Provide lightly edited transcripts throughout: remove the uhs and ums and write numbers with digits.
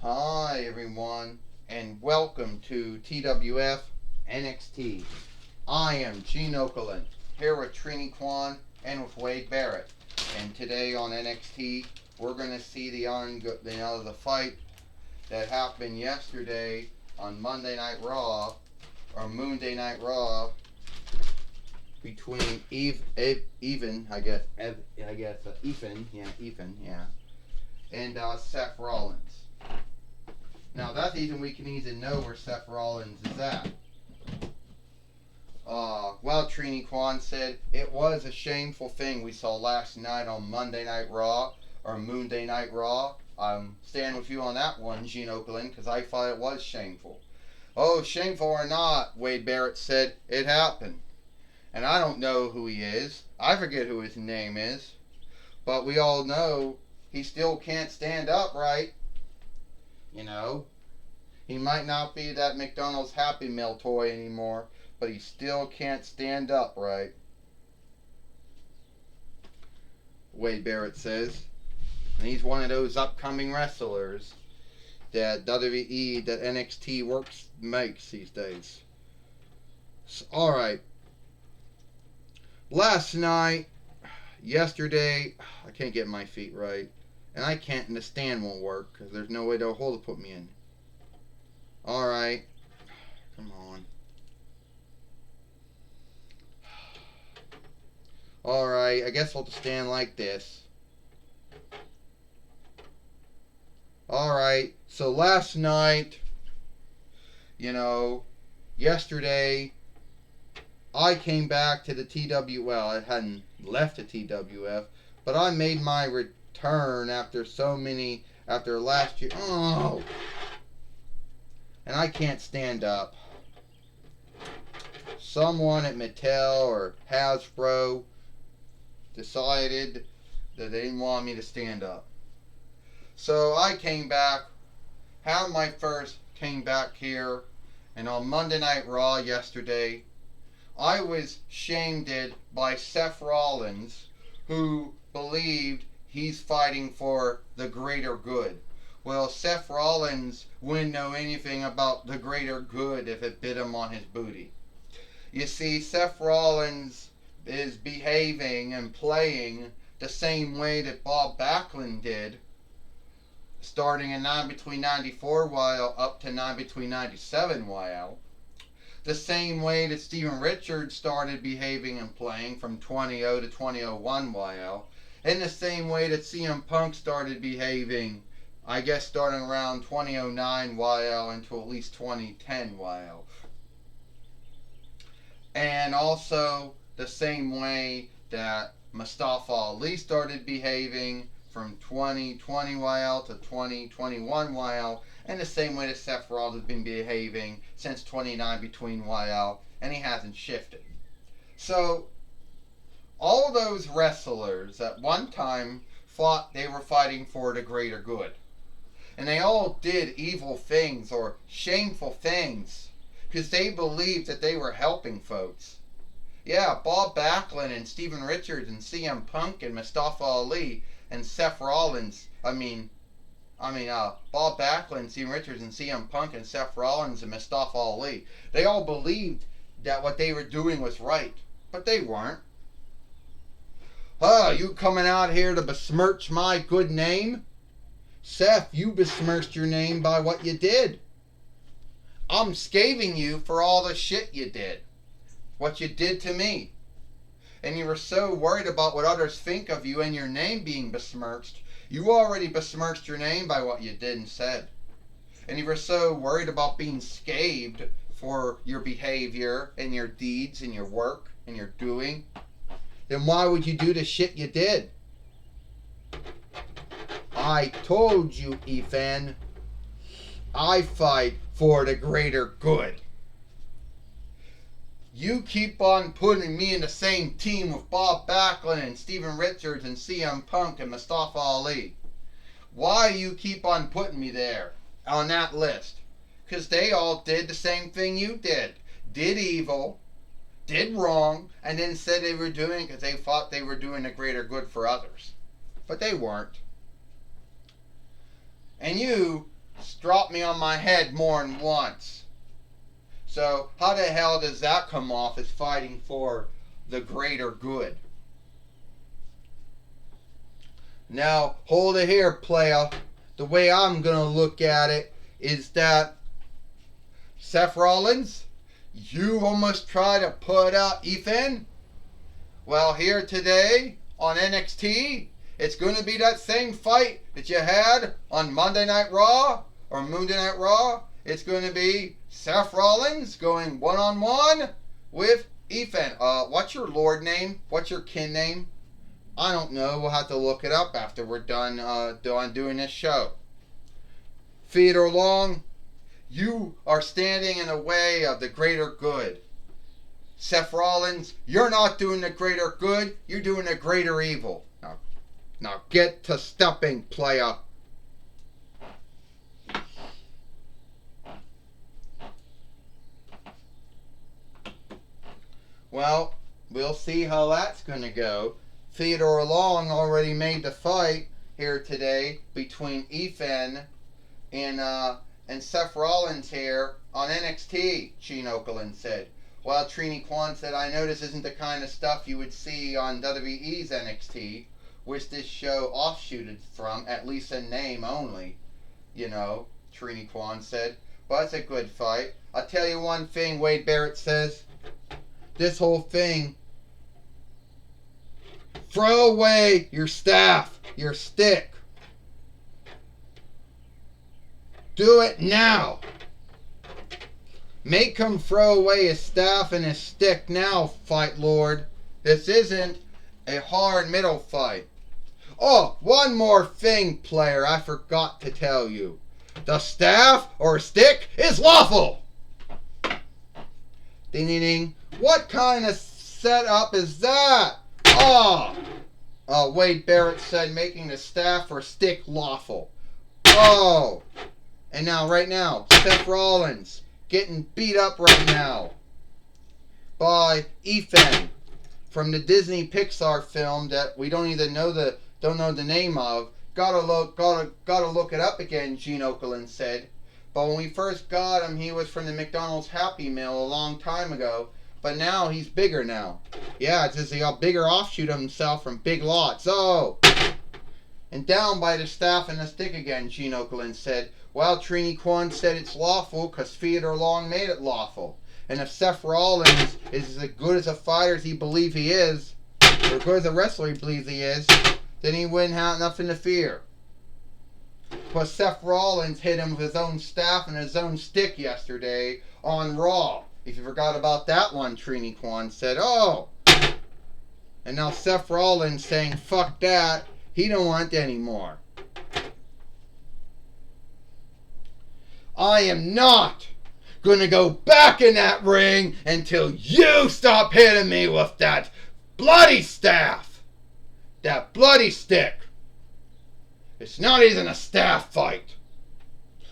Hi everyone, and welcome to TWF NXT. I am Gene Okerlund, here with Trini Kwan and with Wade Barrett. And today on NXT, we're going to see the fight that happened yesterday on Monday Night Raw, or Moonday Night Raw, between Ethan, and Seth Rollins. Now that's even we can easily know where Seth Rollins is at. Well, Trini Kwan said it was a shameful thing we saw last night on Monday Night Raw or Moonday Night Raw. I'm staying with you on that one, Gene Okerlund, because I thought it was shameful. Oh, shameful or not, Wade Barrett said, it happened. And I don't know who he is. I forget who his name is. But we all know he still can't stand up right. You know, he might not be that McDonald's Happy Meal toy anymore, but he still can't stand up right. Wade Barrett says. And he's one of those upcoming wrestlers that WWE, that NXT makes these days. So, alright. Yesterday, I can't get my feet right. And I can't, and the stand won't work because there's no way to hold to put me in. Alright. Come on. Alright, I guess I'll just stand like this. Alright, so last night, yesterday, I came back to the I hadn't left the TWF, but I made my return after last year. Oh! And I can't stand up. Someone at Mattel or Hasbro decided that they didn't want me to stand up. So I came back, came back here, and on Monday Night Raw yesterday, I was shamed by Seth Rollins, who believed he's fighting for the greater good. Well, Seth Rollins wouldn't know anything about the greater good if it bit him on his booty. You see, Seth Rollins is behaving and playing the same way that Bob Backlund did, starting in 9 between 94 while up to 9 between 97 while. The same way that Steven Richards started behaving and playing from 2000 to 2001 while. And the same way that CM Punk started behaving, I guess starting around 2009 while until at least 2010 while. And also the same way that Mustafa Ali started behaving from 2020 while to 2021 while, and the same way that Seth Rollins has been behaving since 29 between while, and he hasn't shifted. So, all those wrestlers at one time thought they were fighting for the greater good. And they all did evil things or shameful things because they believed that they were helping folks. Yeah, Bob Backlund and Steven Richards and CM Punk and Mustafa Ali and Seth Rollins, Bob Backlund, Steven Richards, and CM Punk and Seth Rollins and Mustafa Ali, they all believed that what they were doing was right, but they weren't. Oh, you coming out here to besmirch my good name? Seth, you besmirched your name by what you did. I'm scathing you for all the shit you did. What you did to me. And you were so worried about what others think of you and your name being besmirched. You already besmirched your name by what you did and said. And you were so worried about being scathed for your behavior and your deeds and your work and your doing. Then why would you do the shit you did? I told you, Ethan, I fight for the greater good. You keep on putting me in the same team with Bob Backlund and Steven Richards and CM Punk and Mustafa Ali. Why you keep on putting me there on that list? Because they all did the same thing you did. Did evil, did wrong, and then said they were doing it because they thought they were doing a greater good for others. But they weren't. And you dropped me on my head more than once. So how the hell does that come off as fighting for the greater good? Now, hold it here, playa. The way I'm going to look at it is that Seth Rollins, you almost try to put out Ethan. Well, here today on NXT, it's going to be that same fight that you had on Monday Night Raw or Monday Night Raw. It's going to be Seth Rollins going one-on-one with Ethan. What's your lord name? What's your kin name? I don't know. We'll have to look it up after we're done doing this show. Theodore Long, you are standing in the way of the greater good. Seth Rollins, you're not doing the greater good. You're doing the greater evil. Now get to stepping, playa. Well, we'll see how that's going to go. Theodore Long already made the fight here today between Ethan and Seth Rollins here on NXT, Gene Okerlund said. While Trini Kwan said, I know this isn't the kind of stuff you would see on WWE's NXT, which this show offshooted from, at least in name only, you know, Trini Kwan said. But it's a good fight. I'll tell you one thing, Wade Barrett says. This whole thing, throw away your staff, your stick. Do it now. Make him throw away his staff and his stick now, Fight Lord. This isn't a hard middle fight. Oh, one more thing, player, I forgot to tell you. The staff or stick is lawful. Ding, ding, ding. What kind of setup is that? Wade Barrett said making the staff or stick lawful. Oh. And now, right now, Seth Rollins getting beat up right now by Ethan from the Disney Pixar film that we don't know the name of. Gotta look it up again, Gene Okerlund said. But when we first got him, he was from the McDonald's Happy Meal a long time ago. But now he's bigger now. Yeah, it's just a bigger offshoot of himself from Big Lots. Oh! And down by the staff and the stick again, Gene Okerlund said. Well, Trini Kwan said it's lawful because Theodore Long made it lawful. And if Seth Rollins is as good as a fighter as he believes he is, or as good as a wrestler he believes he is, then he wouldn't have nothing to fear. But Seth Rollins hit him with his own staff and his own stick yesterday on Raw. If you forgot about that one, Trini Kwan said, oh. And now Seth Rollins saying, fuck that. He don't want it anymore. I am not going to go back in that ring until you stop hitting me with that bloody staff. That bloody stick. It's not even a staff fight.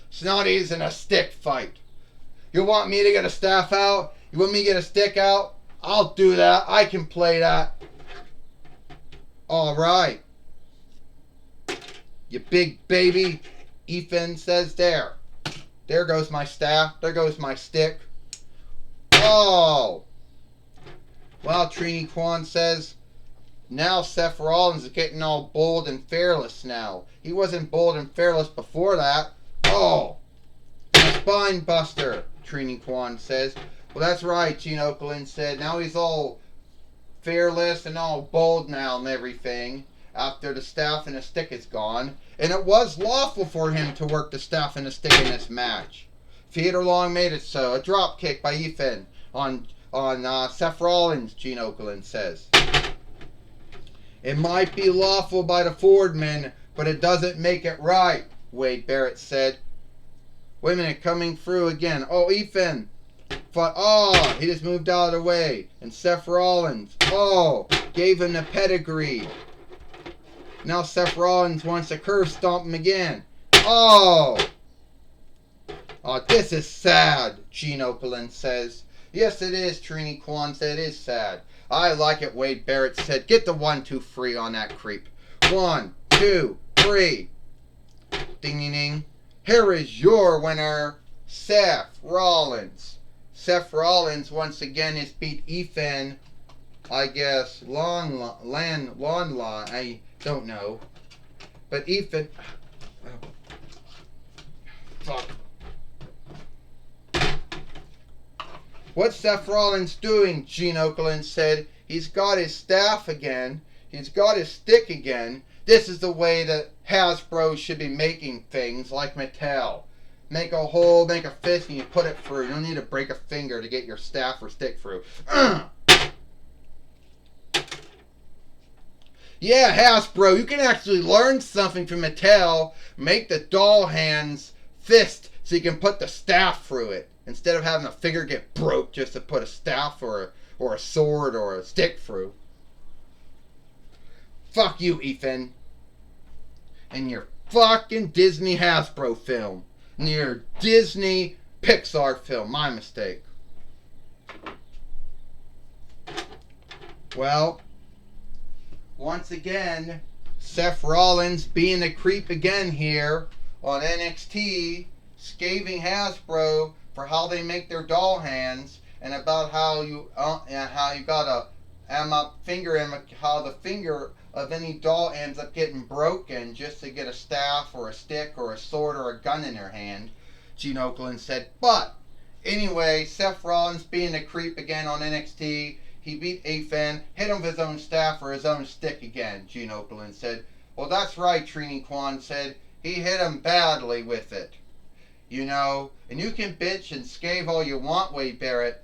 It's not even a stick fight. You want me to get a staff out? You want me to get a stick out? I'll do that. I can play that. Alright. You big baby. Ethan says there. There goes my staff. There goes my stick. Oh. Well, Trini Kwan says, now Seth Rollins is getting all bold and fearless now. He wasn't bold and fearless before that. Oh. A spine buster, Trini Kwan says. Well, that's right, Gene Okerlund said. Now he's all fearless and all bold now and everything after the staff and the stick is gone. And it was lawful for him to work the staff and the stick in this match. Theodore Long made it so. A drop kick by Ethan on Seth Rollins, Gene Okerlund says. It might be lawful by the Fordman, but it doesn't make it right, Wade Barrett said. Wait a minute, coming through again. Oh, Ethan. He just moved out of the way. And Seth Rollins, gave him the pedigree. Now Seth Rollins wants to curve stomp him again. This is sad, Gene Okerlund says. Yes, it is, Trini Kwan said. It is sad. I like it, Wade Barrett said. Get the 1, 2, 3 on that creep. 1, 2, 3. Ding, ding, ding. here is your winner, Seth Rollins. Seth Rollins once again has beat Ethan, I guess, I don't know. But Ethan, fuck. What's Seth Rollins doing? Gene Okerlund said. He's got his staff again. He's got his stick again. This is the way that Hasbro should be making things, like Mattel. Make a hole, make a fist, and you put it through. You don't need to break a finger to get your staff or stick through. Yeah, Hasbro, you can actually learn something from Mattel. Make the doll hands fist so you can put the staff through it, instead of having a finger get broke just to put a staff or a sword or a stick through. Fuck you, Ethan. And your fucking Disney Hasbro film. And your Disney Pixar film. My mistake. Well, once again, Seth Rollins being a creep again here on NXT, scathing Hasbro for how they make their doll hands, and about how you got a finger in how the finger of any doll ends up getting broken just to get a staff or a stick or a sword or a gun in their hand, Gene Okerlund said. But anyway, Seth Rollins being a creep again on NXT. He beat Ethan, hit him with his own staff or his own stick again, Gene Okerlund said. Well, that's right, Trini Kwan said. He hit him badly with it. You know, and you can bitch and scave all you want, Wade Barrett,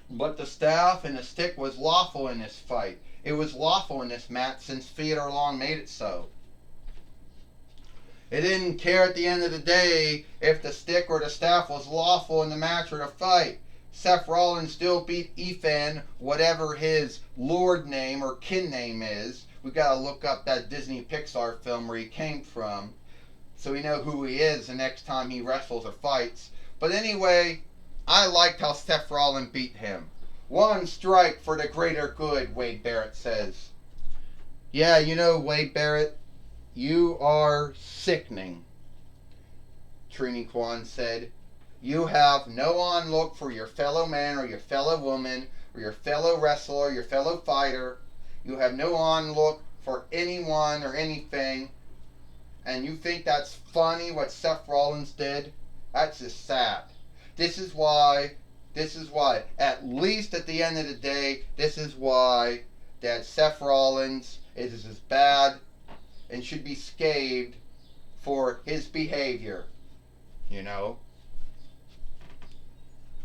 but the staff and the stick was lawful in this fight. It was lawful in this match since Theodore Long made it so. It didn't care at the end of the day if the stick or the staff was lawful in the match or the fight. Seth Rollins still beat Ethan, whatever his lord name or kin name is. We gotta look up that Disney Pixar film where he came from, so we know who he is the next time he wrestles or fights. But anyway, I liked how Seth Rollins beat him. One strike for the greater good, Wade Barrett says. Yeah, you know, Wade Barrett, you are sickening, Trini Kwan said. You have no on-look for your fellow man or your fellow woman or your fellow wrestler, your fellow fighter. You have no on-look for anyone or anything. And you think that's funny what Seth Rollins did? That's just sad. This is why, at least at the end of the day, this is why that Seth Rollins is as bad and should be scathed for his behavior. You know?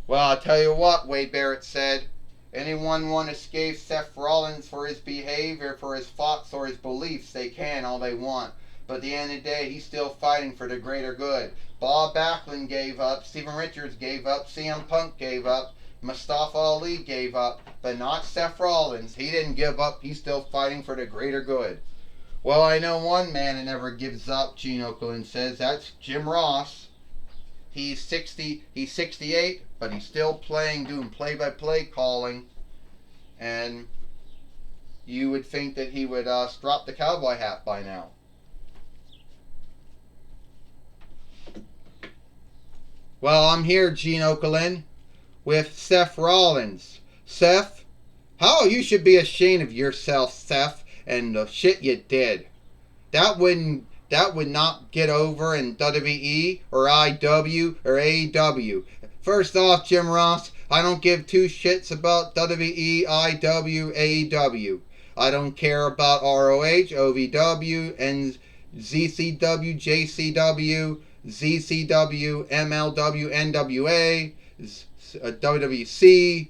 Well, I'll tell you what, Wade Barrett said. Anyone want to scathe Seth Rollins for his behavior, for his thoughts or his beliefs, they can all they want. But at the end of the day, he's still fighting for the greater good. Bob Backlund gave up, Steven Richards gave up, CM Punk gave up, Mustafa Ali gave up, but not Seth Rollins. He didn't give up, he's still fighting for the greater good. Well, I know one man that never gives up, Gene Okerlund says. That's Jim Ross. He's 68, but he's still playing, doing play-by-play calling. And you would think that he would drop the cowboy hat by now. Well, I'm here, Gene Okerlund, with Seth Rollins. Seth, how you should be ashamed of yourself, Seth, and the shit you did. That would not get over in WWE or IW or AEW. First off, Jim Ross, I don't give two shits about WWE, IW, AEW. I don't care about ROH, OVW, and ZCW, JCW, ZCW, MLW, NWA, WWC,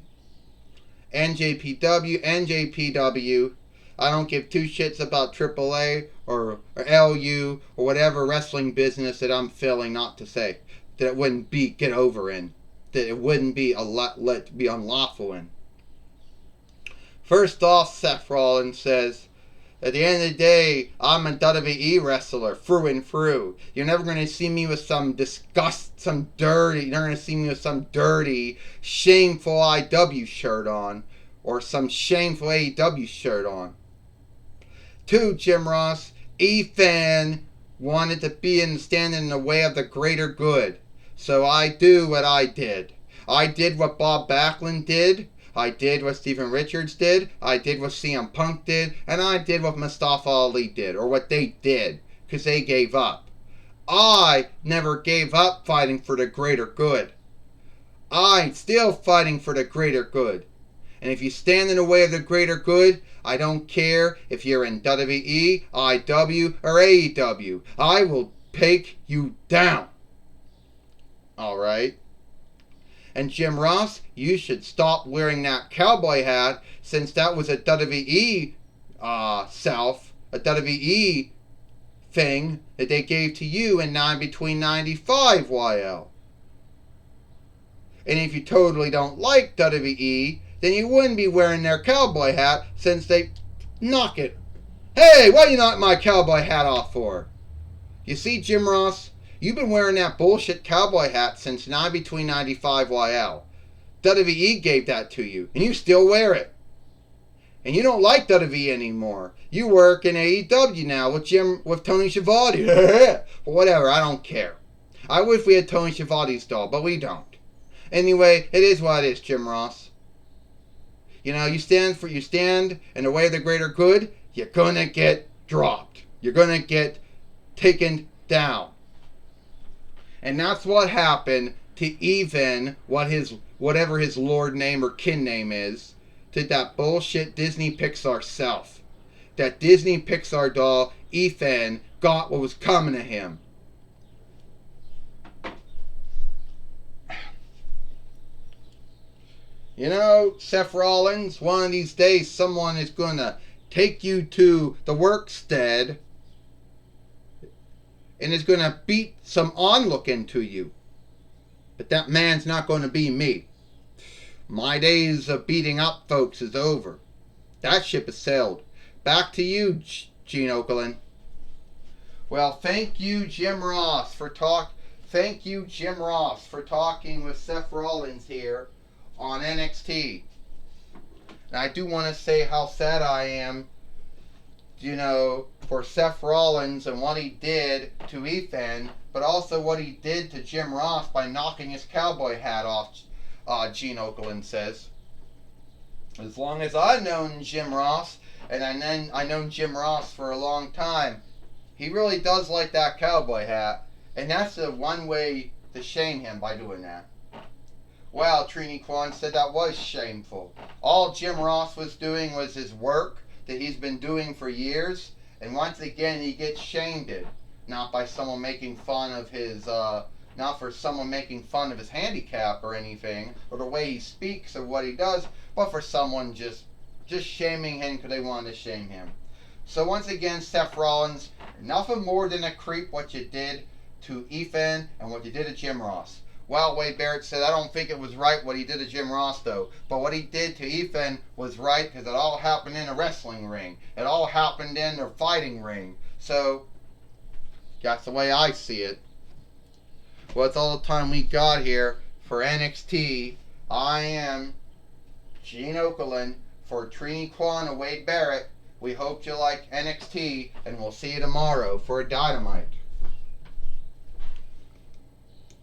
NJPW, NJPW. I don't give two shits about AAA or LU or whatever wrestling business that I'm filling, not to say that it wouldn't be get over in, that it wouldn't be be unlawful in. First off, Seth Rollins says, at the end of the day, I'm a WWE wrestler through and through. You're never going to see me with some dirty, you're never going to see me with some dirty, shameful IW shirt on or some shameful AEW shirt on. 2, Jim Ross, Ethan wanted to be and stand in the way of the greater good. So I do what I did. I did what Bob Backlund did. I did what Steven Richards did. I did what CM Punk did. And I did what Mustafa Ali did. Or what they did. Because they gave up. I never gave up fighting for the greater good. I'm still fighting for the greater good. And if you stand in the way of the greater good, I don't care if you're in WWE, IW, or AEW. I will take you down. Alright? And Jim Ross, you should stop wearing that cowboy hat, since that was a WWE a WWE thing that they gave to you in between 95 YL. And if you totally don't like WWE, then you wouldn't be wearing their cowboy hat, since they knock it. Hey, why you knock my cowboy hat off for? You see, Jim Ross, you've been wearing that bullshit cowboy hat since between 95 YL. WWE gave that to you, and you still wear it. And you don't like WWE anymore. You work in AEW now with Tony Schiavone. Well, whatever, I don't care. I wish we had Tony Schiavone's doll, but we don't. Anyway, it is what it is, Jim Ross. You know, you stand in the way of the greater good, you're gonna get dropped. You're gonna get taken down. And that's what happened to even whatever his lord name or kin name is, to that bullshit Disney Pixar self. That Disney Pixar doll, Ethan, got what was coming to him. You know, Seth Rollins, one of these days someone is going to take you to the workstead and is going to beat some onlook into you. But that man's not going to be me. My days of beating up folks is over. That ship has sailed. Back to you, Gene Okerlund. Well, thank you, Jim Ross, for talking with Seth Rollins here on NXT. And I do want to say how sad I am, for Seth Rollins and what he did to Ethan, but also what he did to Jim Ross by knocking his cowboy hat off, Gene Okerlund says. As long as I've known Jim Ross, and I've known Jim Ross for a long time, he really does like that cowboy hat, and that's the one way to shame him, by doing that. Well, Trini Kwan said that was shameful. All Jim Ross was doing was his work that he's been doing for years, and once again he gets shamed. Not by someone making fun of his, not for someone making fun of his handicap or anything, or the way he speaks or what he does, but for someone just shaming him because they wanted to shame him. So once again, Seth Rollins, nothing more than a creep what you did to Ethan and what you did to Jim Ross. Well, Wade Barrett said, I don't think it was right what he did to Jim Ross, though. But what he did to Ethan was right, because it all happened in a wrestling ring. It all happened in a fighting ring. So, that's the way I see it. Well, that's all the time we got here for NXT. I am Gene Okerlund for Trini Kwan and Wade Barrett. We hope you like NXT, and we'll see you tomorrow for a Dynamite.